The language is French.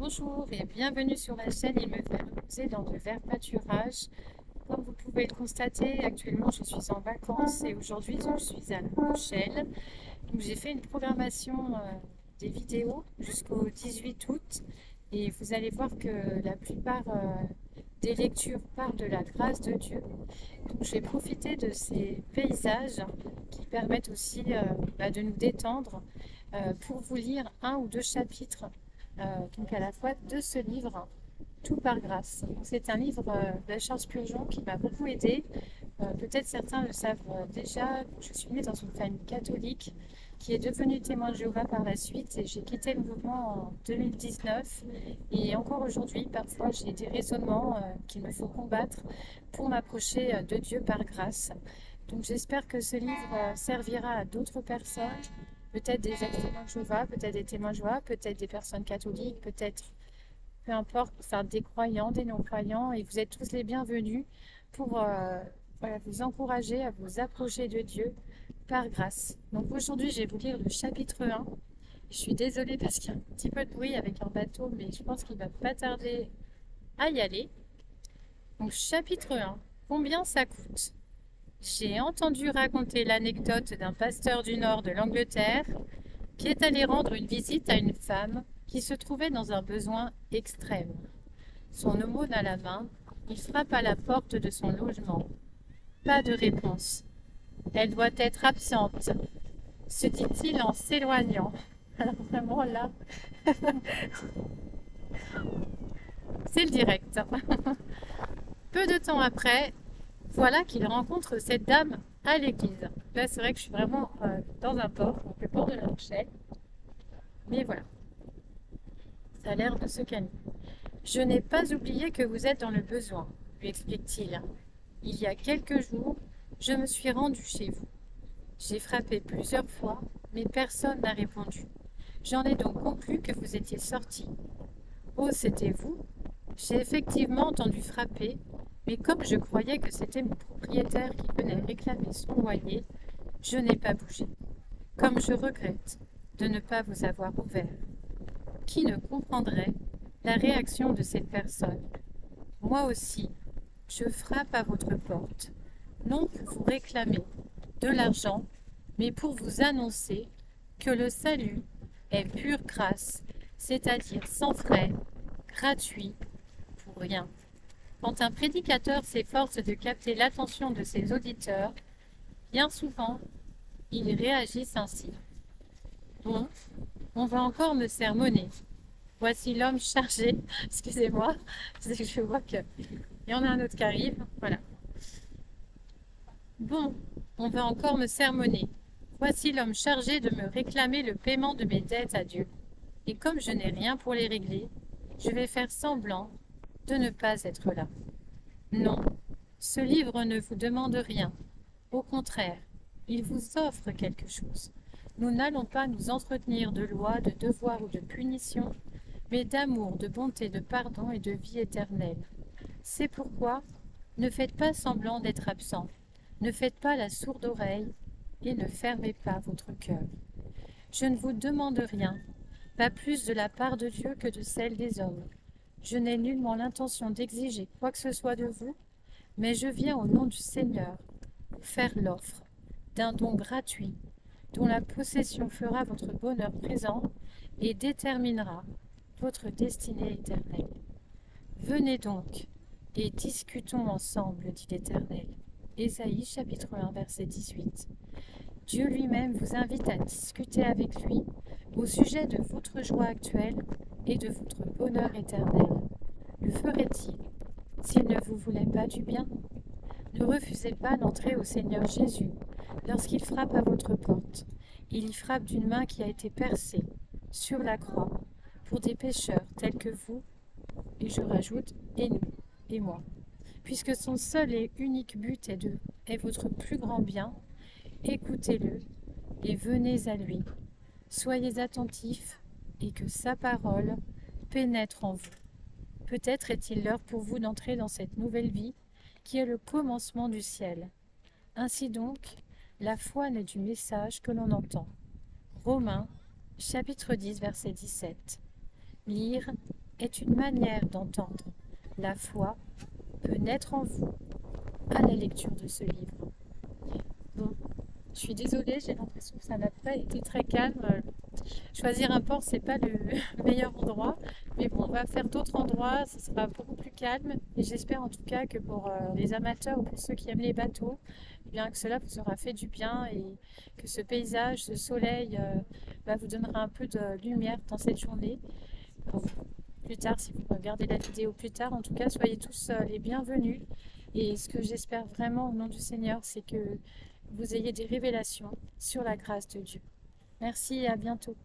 Bonjour et bienvenue sur la chaîne Il me fait reposer dans de verts pâturages. Comme vous pouvez le constater, actuellement je suis en vacances et aujourd'hui je suis à La Rochelle. Donc j'ai fait une programmation des vidéos jusqu'au 18 août et vous allez voir que la plupart des lectures parlent de la grâce de Dieu. Donc je vais profiter de ces paysages qui permettent aussi de nous détendre pour vous lire un ou deux chapitres donc à la fois de ce livre, Tout par grâce. C'est un livre de Charles Spurgeon qui m'a beaucoup aidé. Peut-être certains le savent déjà, je suis née dans une famille catholique qui est devenue témoin de Jéhovah par la suite et j'ai quitté le mouvement en 2019 et encore aujourd'hui parfois j'ai des raisonnements qu'il me faut combattre pour m'approcher de Dieu par grâce. Donc j'espère que ce livre servira à d'autres personnes, peut-être des ex-témoins de Jéhovah, peut-être des témoins de Jéhovah, peut-être des personnes catholiques, peut-être, peu importe, enfin, des croyants, des non-croyants, et vous êtes tous les bienvenus pour voilà, vous encourager à vous approcher de Dieu par grâce. Donc aujourd'hui, je vais vous lire le chapitre 1. Je suis désolée parce qu'il y a un petit peu de bruit avec un bateau, mais je pense qu'il ne va pas tarder à y aller. Donc chapitre 1. Combien ça coûte? J'ai entendu raconter l'anecdote d'un pasteur du nord de l'Angleterre qui est allé rendre une visite à une femme qui se trouvait dans un besoin extrême. Son aumône à la main, il frappe à la porte de son logement. Pas de réponse. Elle doit être absente, se dit-il en s'éloignant. Alors vraiment là, c'est le direct. Peu de temps après, voilà qu'il rencontre cette dame à l'église. Là, c'est vrai que je suis vraiment dans un port, donc le port de La Rochelle. Mais voilà, ça a l'air de se calmer. Je n'ai pas oublié que vous êtes dans le besoin, lui explique-t-il. Il y a quelques jours, je me suis rendu chez vous. J'ai frappé plusieurs fois, mais personne n'a répondu. J'en ai donc conclu que vous étiez sorti. Oh, c'était vous? J'ai effectivement entendu frapper, mais comme je croyais que c'était mon propriétaire qui venait réclamer son loyer, je n'ai pas bougé. Comme je regrette de ne pas vous avoir ouvert. Qui ne comprendrait la réaction de cette personne? Moi aussi, je frappe à votre porte, non pour vous réclamer de l'argent, mais pour vous annoncer que le salut est pure grâce, c'est-à-dire sans frais, gratuit, pour rien. Quand un prédicateur s'efforce de capter l'attention de ses auditeurs, bien souvent, ils réagissent ainsi. Bon, on va encore me sermonner. Voici l'homme chargé. Excusez-moi, je vois qu'il y en a un autre qui arrive. Voilà. Bon, on va encore me sermonner. Voici l'homme chargé de me réclamer le paiement de mes dettes à Dieu. Et comme je n'ai rien pour les régler, je vais faire semblant de ne pas être là. Non, ce livre ne vous demande rien. Au contraire, il vous offre quelque chose. Nous n'allons pas nous entretenir de lois, de devoirs ou de punitions, mais d'amour, de bonté, de pardon et de vie éternelle. C'est pourquoi ne faites pas semblant d'être absent, ne faites pas la sourde oreille et ne fermez pas votre cœur. Je ne vous demande rien, pas plus de la part de Dieu que de celle des hommes. Je n'ai nullement l'intention d'exiger quoi que ce soit de vous, mais je viens au nom du Seigneur vous faire l'offre d'un don gratuit dont la possession fera votre bonheur présent et déterminera votre destinée éternelle. Venez donc et discutons ensemble, dit l'Éternel. Ésaïe chapitre 1 verset 18. Dieu lui-même vous invite à discuter avec lui au sujet de votre joie actuelle et de votre bonheur éternel. Le ferait-il s'il ne vous voulait pas du bien? Ne refusez pas d'entrer au Seigneur Jésus lorsqu'il frappe à votre porte. Il y frappe d'une main qui a été percée sur la croix pour des pécheurs tels que vous, et je rajoute, et nous, et moi. Puisque son seul et unique but est votre plus grand bien, écoutez-le et venez à lui. Soyez attentifs et que sa parole pénètre en vous. Peut-être est-il l'heure pour vous d'entrer dans cette nouvelle vie qui est le commencement du ciel. Ainsi donc, la foi naît du message que l'on entend. Romains, chapitre 10, verset 17. Lire, est une manière d'entendre. La foi peut naître en vous à la lecture de ce livre. Bon, je suis désolée, j'ai l'impression que ça n'a pas été très calme. Choisir un port, c'est pas le meilleur endroit, mais bon, on va faire d'autres endroits, ce sera beaucoup plus calme. Et j'espère en tout cas que pour les amateurs ou pour ceux qui aiment les bateaux, eh bien que cela vous aura fait du bien et que ce paysage, ce soleil, vous donnera un peu de lumière dans cette journée. Alors, plus tard, si vous regardez la vidéo plus tard, en tout cas, soyez tous les bienvenus. Et ce que j'espère vraiment au nom du Seigneur, c'est que vous ayez des révélations sur la grâce de Dieu. Merci et à bientôt.